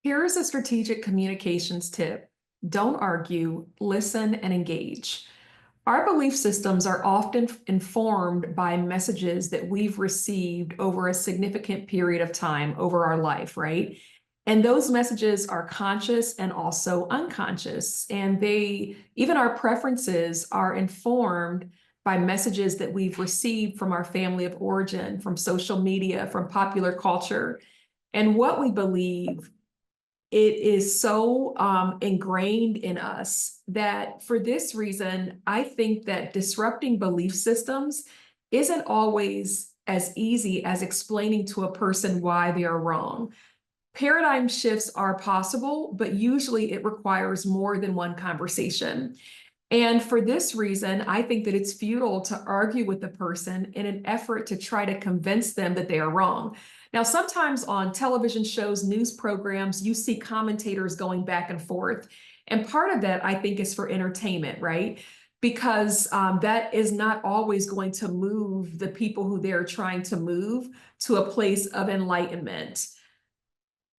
Here's a strategic communications tip. Don't argue, listen, and engage. Our belief systems are often informed by messages that we've received over a significant period of time over our life, right? And those messages are conscious and also unconscious. And even our preferences are informed by messages that we've received from our family of origin, from social media, from popular culture. And what we believe, it is so ingrained in us that for this reason, I think that disrupting belief systems isn't always as easy as explaining to a person why they are wrong. Paradigm shifts are possible, but usually it requires more than one conversation. And for this reason, I think that it's futile to argue with the person in an effort to try to convince them that they are wrong. Now, sometimes on television shows, news programs, you see commentators going back and forth. And part of that, I think, is for entertainment, right? Because that is not always going to move the people who they're trying to move to a place of enlightenment.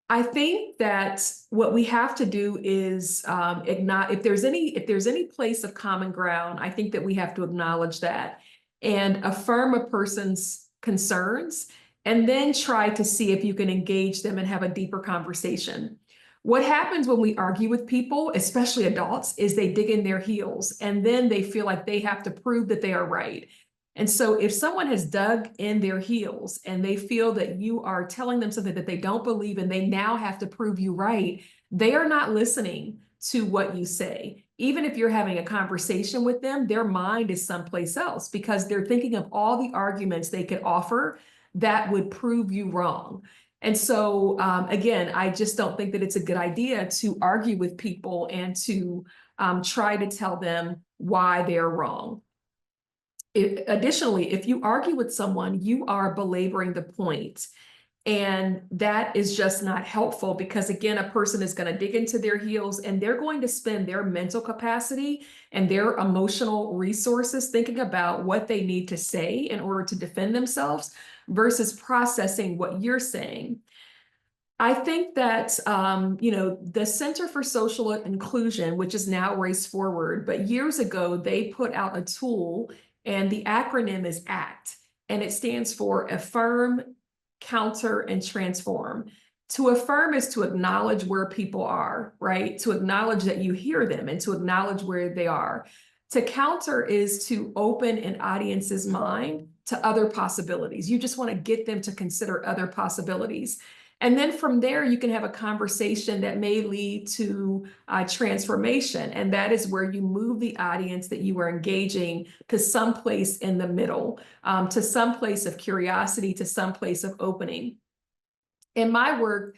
I think that what we have to do is ignite, if there's any place of common ground, I think that we have to acknowledge that and affirm a person's concerns, and then try to see if you can engage them and have a deeper conversation. What happens when we argue with people, especially adults, is they dig in their heels and then they feel like they have to prove that they are right. And so if someone has dug in their heels and they feel that you are telling them something that they don't believe and they now have to prove you right, they are not listening to what you say. Even if you're having a conversation with them, their mind is someplace else because they're thinking of all the arguments they could offer that would prove you wrong. And so, again, I just don't think that it's a good idea to argue with people and to try to tell them why they're wrong. Additionally, if you argue with someone, you are belaboring the point. And that is just not helpful because, again, a person is going to dig into their heels and they're going to spend their mental capacity and their emotional resources thinking about what they need to say in order to defend themselves versus processing what you're saying. I think that, the Center for Social Inclusion, which is now Race Forward, but years ago, they put out a tool and the acronym is ACT, and it stands for Affirm, Counter, and Transform. To affirm is to acknowledge where people are, right? To acknowledge that you hear them and to acknowledge where they are. To counter is to open an audience's mind to other possibilities. You just want to get them to consider other possibilities. And then from there, you can have a conversation that may lead to transformation. And that is where you move the audience that you are engaging to some place in the middle, to some place of curiosity, to some place of opening. In my work,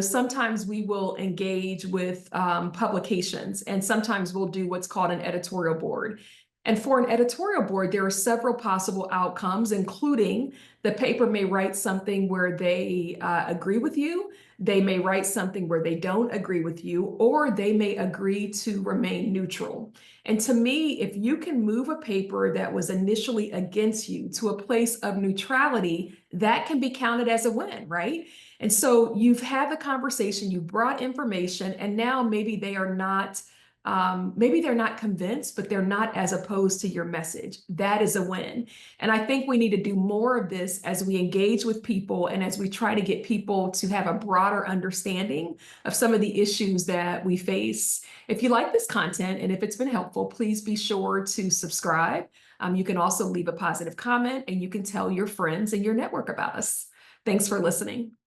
sometimes we will engage with publications, and sometimes we'll do what's called an editorial board. And for an editorial board, there are several possible outcomes, including the paper may write something where they agree with you, they may write something where they don't agree with you, or they may agree to remain neutral. And to me, if you can move a paper that was initially against you to a place of neutrality, that can be counted as a win, right? And so you've had the conversation, you've brought information, and now maybe they're not convinced, but they're not as opposed to your message. That is a win. And I think we need to do more of this as we engage with people and as we try to get people to have a broader understanding of some of the issues that we face. If you like this content and if it's been helpful, please be sure to subscribe. You can also leave a positive comment and you can tell your friends and your network about us. Thanks for listening.